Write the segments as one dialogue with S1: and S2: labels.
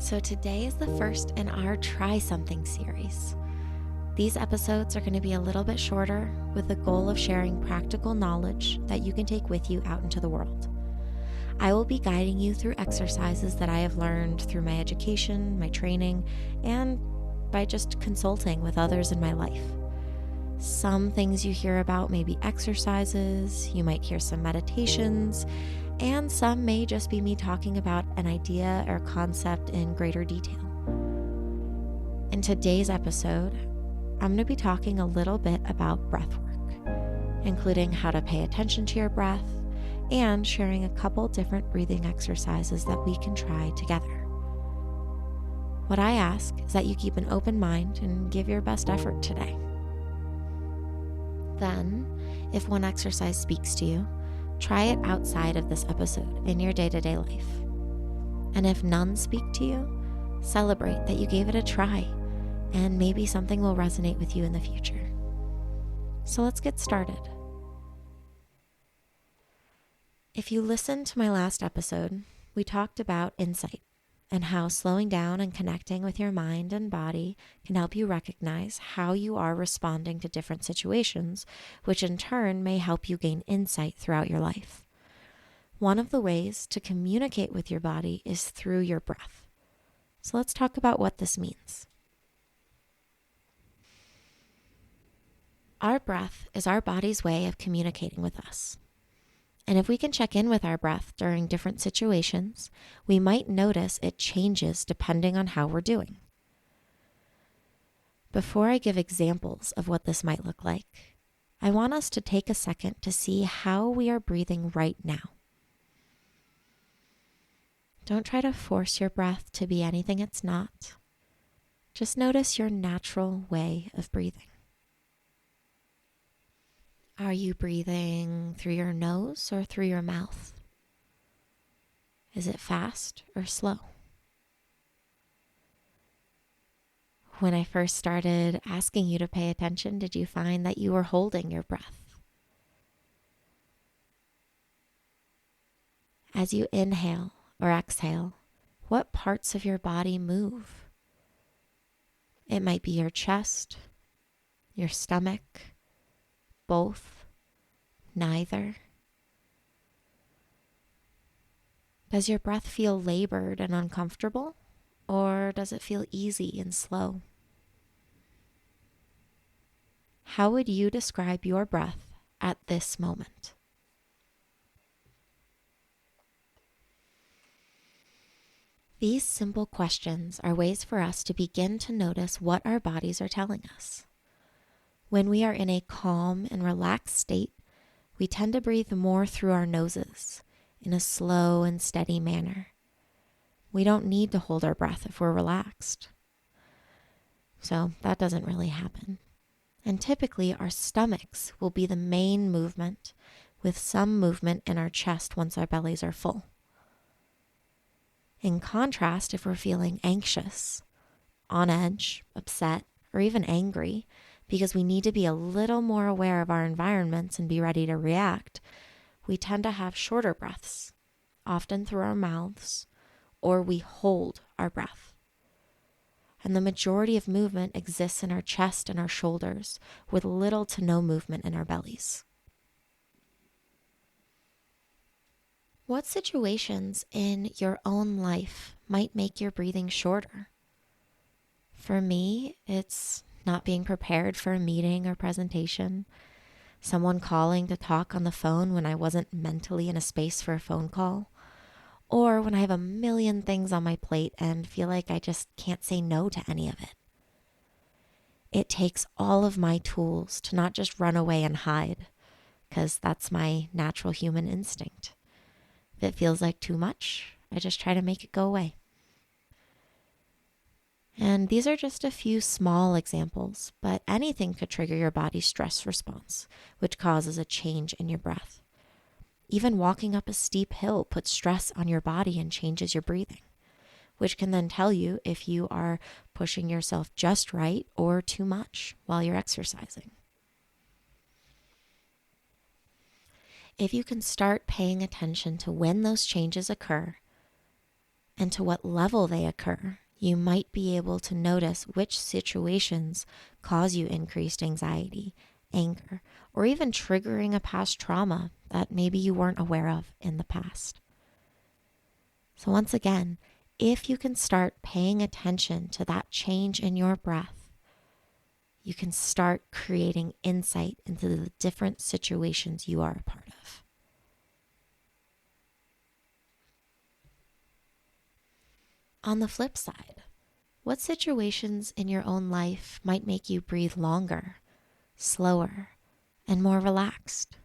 S1: So today is the first in our Try Something series. These episodes are going to be a little bit shorter with the goal of sharing practical knowledge that you can take with you out into the world. I will be guiding you through exercises that I have learned through my education, my training, and by just consulting with others in my life. Some things you hear about may be exercises, you might hear some meditations, and some may just be me talking about an idea or concept in greater detail. In today's episode, I'm going to be talking a little bit about breath work, including how to pay attention to your breath and sharing a couple different breathing exercises that we can try together. What I ask is that you keep an open mind and give your best effort today. Then, if one exercise speaks to you, try it outside of this episode in your day-to-day life. And if none speak to you, celebrate that you gave it a try, and maybe something will resonate with you in the future. So let's get started. If you listened to my last episode, we talked about insight and how slowing down and connecting with your mind and body can help you recognize how you are responding to different situations, which in turn may help you gain insight throughout your life. One of the ways to communicate with your body is through your breath. So let's talk about what this means. Our breath is our body's way of communicating with us. And if we can check in with our breath during different situations, we might notice it changes depending on how we're doing. Before I give examples of what this might look like, I want us to take a second to see how we are breathing right now. Don't try to force your breath to be anything it's not. Just notice your natural way of breathing. Are you breathing through your nose or through your mouth? Is it fast or slow? When I first started asking you to pay attention, did you find that you were holding your breath? As you inhale or exhale, what parts of your body move? It might be your chest, your stomach, both, neither. Does your breath feel labored and uncomfortable, or does it feel easy and slow? How would you describe your breath at this moment? These simple questions are ways for us to begin to notice what our bodies are telling us. When we are in a calm and relaxed state, we tend to breathe more through our noses in a slow and steady manner. We don't need to hold our breath if we're relaxed. So that doesn't really happen. And typically our stomachs will be the main movement, with some movement in our chest once our bellies are full. In contrast, if we're feeling anxious, on edge, upset, or even angry, because we need to be a little more aware of our environments and be ready to react, we tend to have shorter breaths, often through our mouths, or we hold our breath. And the majority of movement exists in our chest and our shoulders, with little to no movement in our bellies. What situations in your own life might make your breathing shorter? For me, it's not being prepared for a meeting or presentation, someone calling to talk on the phone when I wasn't mentally in a space for a phone call, or when I have a million things on my plate and feel like I just can't say no to any of it. It takes all of my tools to not just run away and hide, because that's my natural human instinct. If it feels like too much, I just try to make it go away. And these are just a few small examples, but anything could trigger your body's stress response, which causes a change in your breath. Even walking up a steep hill puts stress on your body and changes your breathing, which can then tell you if you are pushing yourself just right or too much while you're exercising. If you can start paying attention to when those changes occur, and to what level they occur, you might be able to notice which situations cause you increased anxiety, anger, or even triggering a past trauma that maybe you weren't aware of in the past. So once again, if you can start paying attention to that change in your breath, you can start creating insight into the different situations you are a part of. On the flip side, what situations in your own life might make you breathe longer, slower, and more relaxed?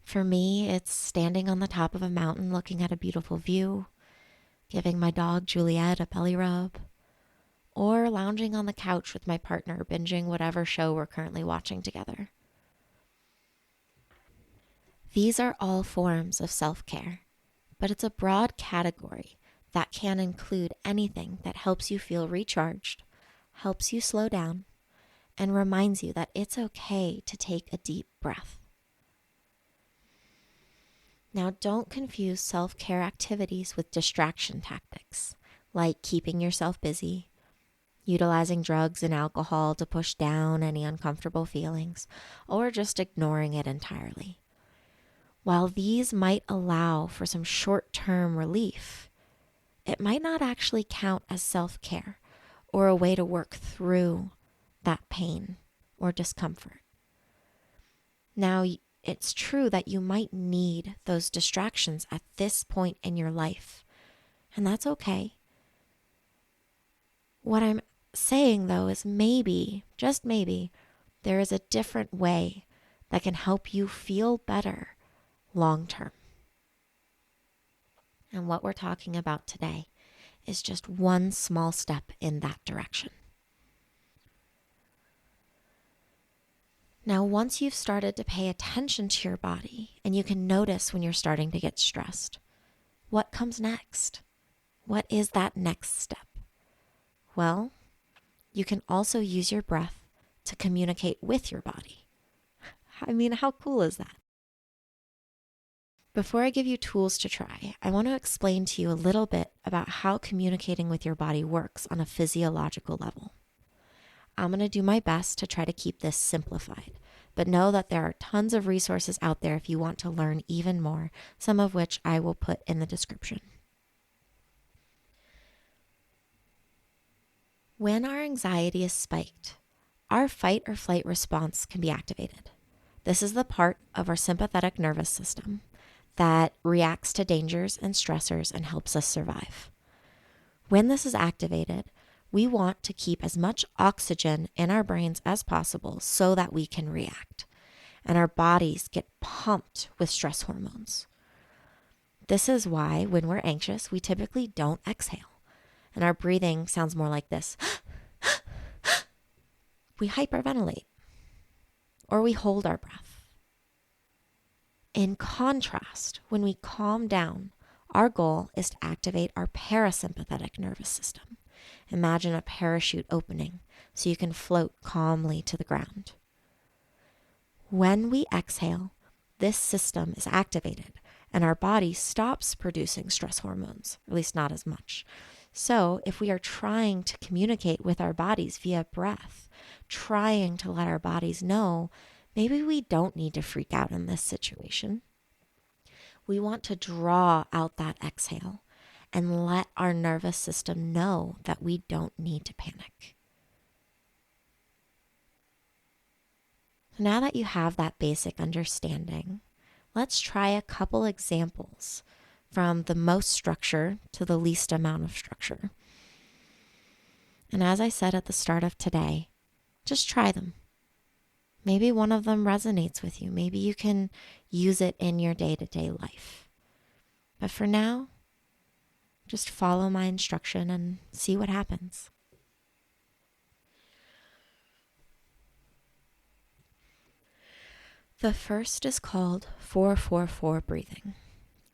S1: For me, it's standing on the top of a mountain looking at a beautiful view, giving my dog Juliet a belly rub, or lounging on the couch with my partner binging whatever show we're currently watching together. These are all forms of self-care, but it's a broad category that can include anything that helps you feel recharged, helps you slow down, and reminds you that it's okay to take a deep breath. Now, don't confuse self-care activities with distraction tactics, like keeping yourself busy, utilizing drugs and alcohol to push down any uncomfortable feelings, or just ignoring it entirely. While these might allow for some short-term relief, it might not actually count as self-care or a way to work through that pain or discomfort. Now, it's true that you might need those distractions at this point in your life, and that's okay. What I'm saying, though, is maybe, just maybe, there is a different way that can help you feel better long term. And what we're talking about today is just one small step in that direction. Now, once you've started to pay attention to your body and you can notice when you're starting to get stressed, what comes next? What is that next step? Well, you can also use your breath to communicate with your body. I mean, how cool is that? Before I give you tools to try, I want to explain to you a little bit about how communicating with your body works on a physiological level. I'm going to do my best to try to keep this simplified, but know that there are tons of resources out there if you want to learn even more, some of which I will put in the description. When our anxiety is spiked, our fight or flight response can be activated. This is the part of our sympathetic nervous system that reacts to dangers and stressors and helps us survive. When this is activated, we want to keep as much oxygen in our brains as possible so that we can react, and our bodies get pumped with stress hormones. This is why when we're anxious, we typically don't exhale, and our breathing sounds more like this. We hyperventilate, or we hold our breath. In contrast, when we calm down, our goal is to activate our parasympathetic nervous system. Imagine a parachute opening so you can float calmly to the ground. When we exhale, this system is activated and our body stops producing stress hormones, at least not as much. So if we are trying to communicate with our bodies via breath, trying to let our bodies know maybe we don't need to freak out in this situation, we want to draw out that exhale and let our nervous system know that we don't need to panic. So now that you have that basic understanding, let's try a couple examples from the most structure to the least amount of structure. And as I said at the start of today, just try them. Maybe one of them resonates with you. Maybe you can use it in your day-to-day life. But for now, just follow my instruction and see what happens. The first is called 4-4-4 breathing,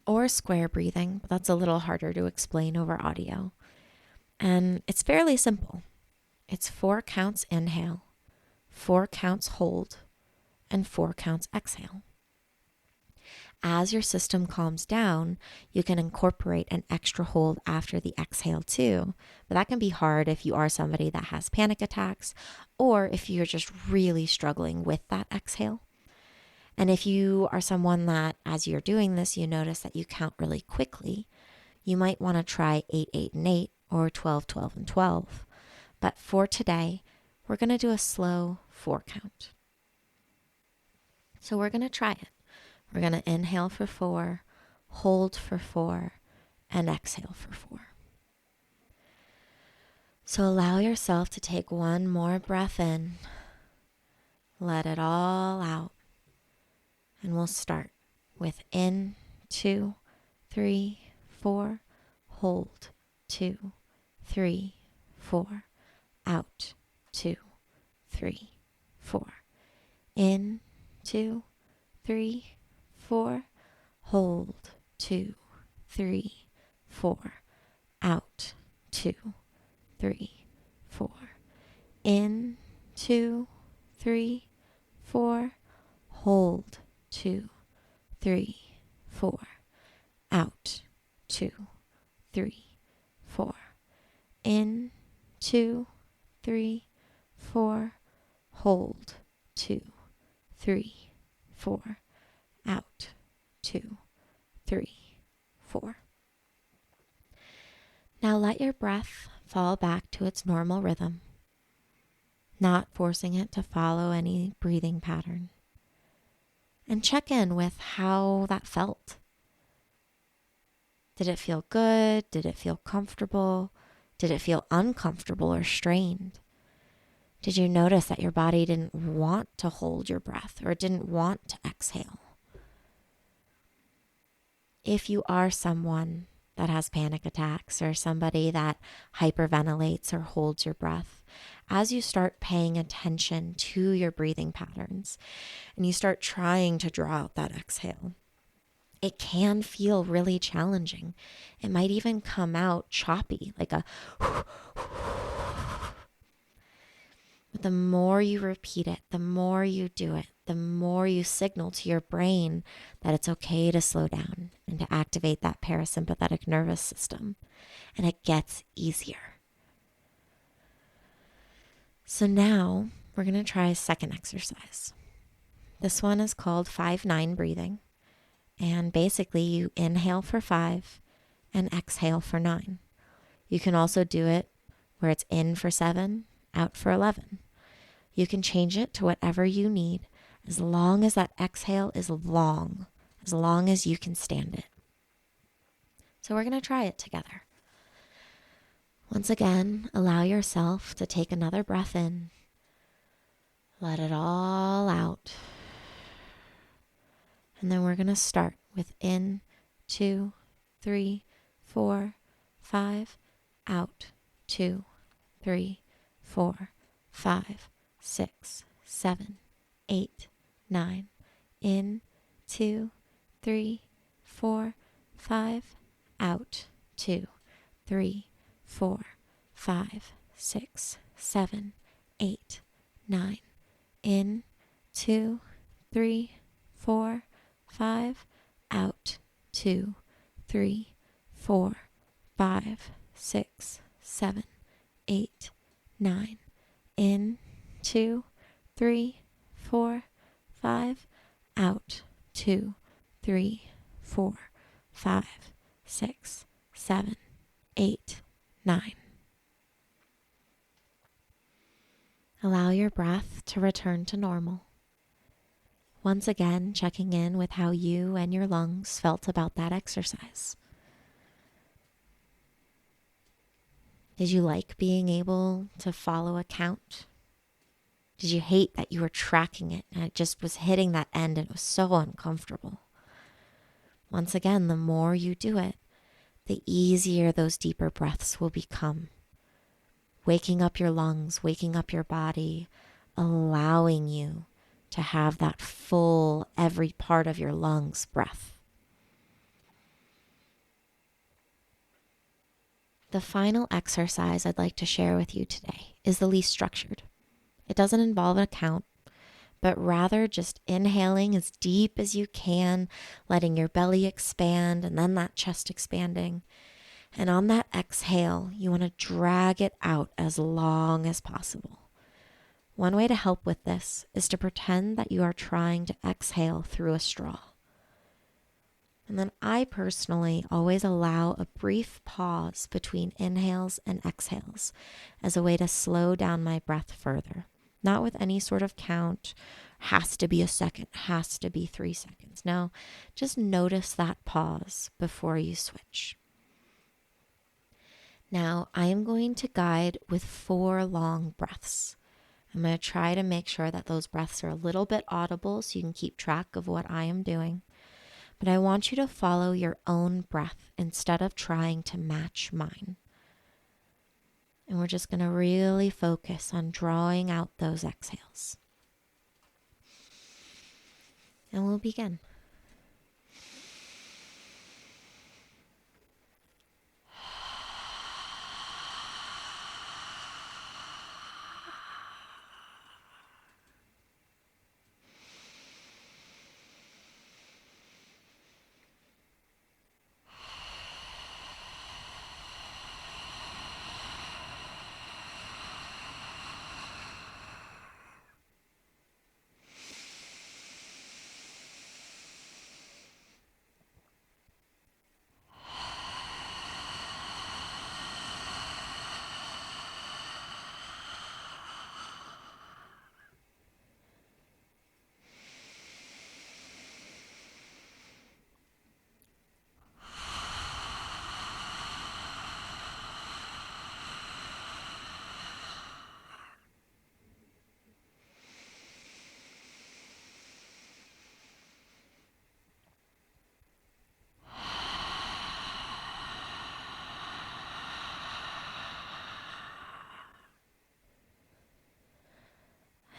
S1: or square breathing, but that's a little harder to explain over audio. And it's fairly simple. It's 4 counts inhale, 4 counts hold, and 4 counts exhale. As your system calms down, you can incorporate an extra hold after the exhale too. But that can be hard if you are somebody that has panic attacks or if you're just really struggling with that exhale. And if you are someone that, as you're doing this, you notice that you count really quickly, you might want to try 8, 8, and 8 or 12, 12, and 12. But for today, we're going to do a slow 4 count. So we're going to try it. We're going to inhale for 4, hold for 4, and exhale for 4. So allow yourself to take one more breath in. Let it all out. And we'll start with in, 2, 3, 4, hold, 2, 3, 4, out, 2, 3, 4. In, 2, 3, 4, hold, 2, 3, 4, out, 2, 3, 4. In, 2, 3, 4, hold, 2, 3, 4, out, 2, 3, 4. In, 2, 3, 4, hold, 2, 3, 4, out, 2, 3, 4. Now let your breath fall back to its normal rhythm, not forcing it to follow any breathing pattern. And check in with how that felt. Did it feel good? Did it feel comfortable? Did it feel uncomfortable or strained? Did you notice that your body didn't want to hold your breath or didn't want to exhale? If you are someone that has panic attacks or somebody that hyperventilates or holds your breath, as you start paying attention to your breathing patterns and you start trying to draw out that exhale, it can feel really challenging. It might even come out choppy, like a But the more you repeat it, the more you do it, the more you signal to your brain that it's okay to slow down and to activate that parasympathetic nervous system. And it gets easier. So now we're going to try a second exercise. This one is called 5-9 breathing. And basically you inhale for 5 and exhale for 9. You can also do it where it's in for 7, out for 11. You can change it to whatever you need as long as that exhale is long, as long as you can stand it. So we're going to try it together. Once again, allow yourself to take another breath in. Let it all out. And then we're going to start with in, 2, 3, 4, 5, out, 2, 3, 4, 5, 6, 7, 8, 9. In, 2, 3, 4, 5, out, 2, 3, 4, 5, 6, 7, 8, 9. In, 2, 3, 4, 5, out, 2, 3, 4, 5, 6, 7, 8, 9. In, 2, 3, 4, 5, out, 2, 3, 4, 5, 6, 7, 8, 9. Allow your breath to return to normal. Once again, checking in with how you and your lungs felt about that exercise. Did you like being able to follow a count? Did you hate that you were tracking it and it just was hitting that end and it was so uncomfortable? Once again, the more you do it, the easier those deeper breaths will become. Waking up your lungs, waking up your body, allowing you to have that full, every part of your lungs breath. The final exercise I'd like to share with you today is the least structured. It doesn't involve an count, but rather just inhaling as deep as you can, letting your belly expand and then that chest expanding. And on that exhale, you want to drag it out as long as possible. One way to help with this is to pretend that you are trying to exhale through a straw. And then I personally always allow a brief pause between inhales and exhales as a way to slow down my breath further. Not with any sort of count, has to be a second, has to be 3 seconds. No, just notice that pause before you switch. Now, I am going to guide with 4 long breaths. I'm going to try to make sure that those breaths are a little bit audible so you can keep track of what I am doing. But I want you to follow your own breath instead of trying to match mine. And we're just going to really focus on drawing out those exhales. And we'll begin.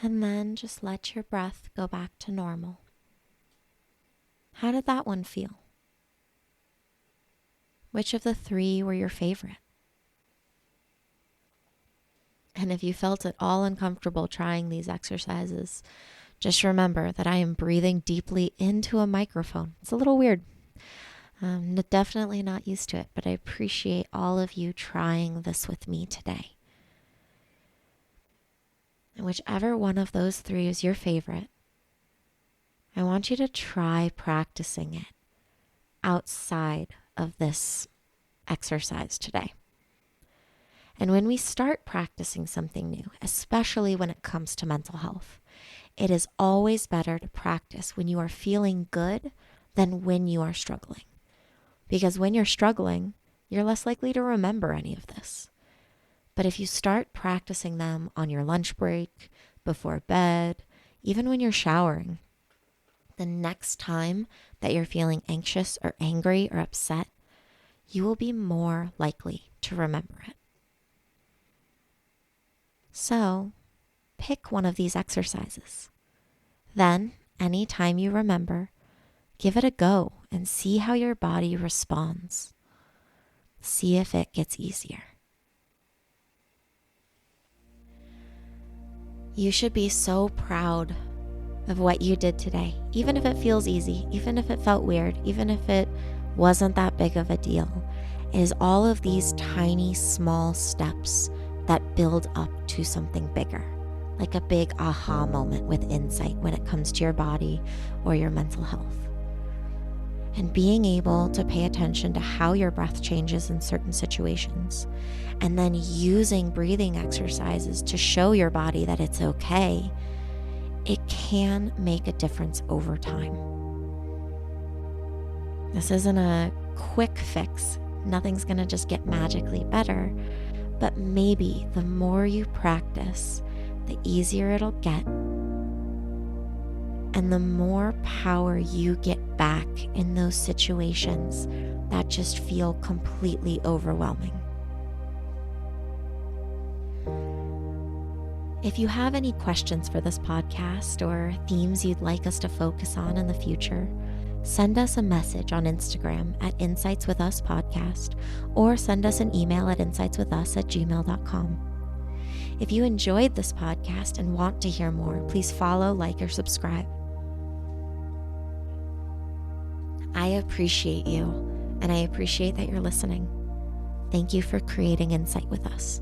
S1: And then just let your breath go back to normal. How did that one feel? Which of the 3 were your favorite? And if you felt at all uncomfortable trying these exercises, just remember that I am breathing deeply into a microphone. It's a little weird. I'm definitely not used to it, but I appreciate all of you trying this with me today. And whichever one of those 3 is your favorite, I want you to try practicing it outside of this exercise today. And when we start practicing something new, especially when it comes to mental health, it is always better to practice when you are feeling good than when you are struggling. Because when you're struggling, you're less likely to remember any of this. But if you start practicing them on your lunch break, before bed, even when you're showering, the next time that you're feeling anxious or angry or upset, you will be more likely to remember it. So, pick one of these exercises. Then, anytime you remember, give it a go and see how your body responds. See if it gets easier. You should be so proud of what you did today, even if it feels easy, even if it felt weird, even if it wasn't that big of a deal. It is all of these tiny, small steps that build up to something bigger, like a big aha moment with insight when it comes to your body or your mental health. And being able to pay attention to how your breath changes in certain situations, and then using breathing exercises to show your body that it's okay, it can make a difference over time. This isn't a quick fix. Nothing's gonna just get magically better, but maybe the more you practice, the easier it'll get, and the more power you get back in those situations that just feel completely overwhelming. If you have any questions for this podcast or themes you'd like us to focus on in the future, send us a message on Instagram at insightswithuspodcast or send us an email at insightswithus@gmail.com. If you enjoyed this podcast and want to hear more, please follow, like, or subscribe. I appreciate you, and I appreciate that you're listening. Thank you for creating insight with us.